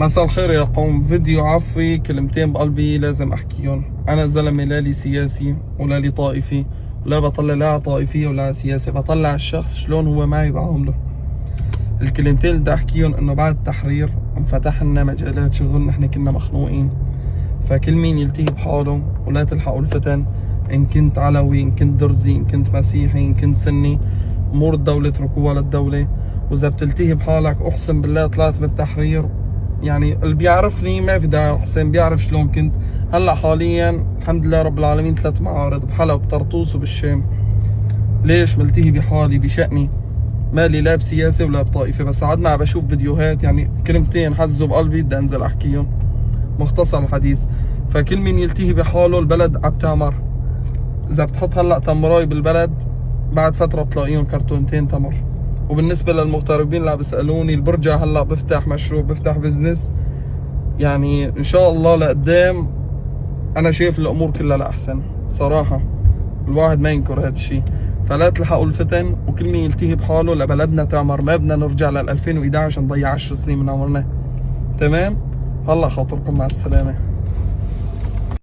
مساء الخير يا قوم. فيديو عفوي، كلمتين بقلبي لازم احكيهم. انا زلمه لا لي سياسي ولا لي طائفي، ولا بطلع لا على طائفيه ولا على سياسه، بطلع على الشخص شلون هو معي بعامله. الكلمتين اللي بدي احكيهم انه بعد التحرير انفتح لنا مجالات شغل، نحن كنا مخنوقين، فكل مين يلتهي بحاله ولا تلحقوا الفتن. ان كنت علوي، ان كنت درزي، ان كنت مسيحي، ان كنت سني، امور الدوله اتركوها للدوله. واذا بتلتهي بحالك اقسم بالله طلعت من التحرير، يعني اللي بيعرفني ما في داعي حسين بيعرف شلون كنت. هلا حاليا الحمد لله رب العالمين 3 معارض بحلب وبطرطوس وبالشام. ليش؟ ملتهي بحالي بشأني، مالي لا بسياسه ولا بطائفه. بس عدنا عم بشوف فيديوهات، يعني كلمتين حزوا بقلبي بدي انزل احكيهم. مختصر الحديث، فكل مين يلتهي بحاله البلد عم تعمر. اذا بتحط هلا تمراي بالبلد بعد فتره بتلاقيهم كرتونتين تمر. وبالنسبه للمغتربين اللي عم بيسالوني، البرجع هلا بفتح مشروع، بفتح بزنس، يعني ان شاء الله لقدام. انا شايف الامور كلها لاحسن صراحه، الواحد ما ينكر هذا الشيء. فلا تلحقوا الفتن، وكل مين يلتهي بحاله لبلدنا تعمر. ما بدنا نرجع لل 2011 نضيع 10 سنين من عمرنا. تمام؟ هلا خاطركم، مع السلامه.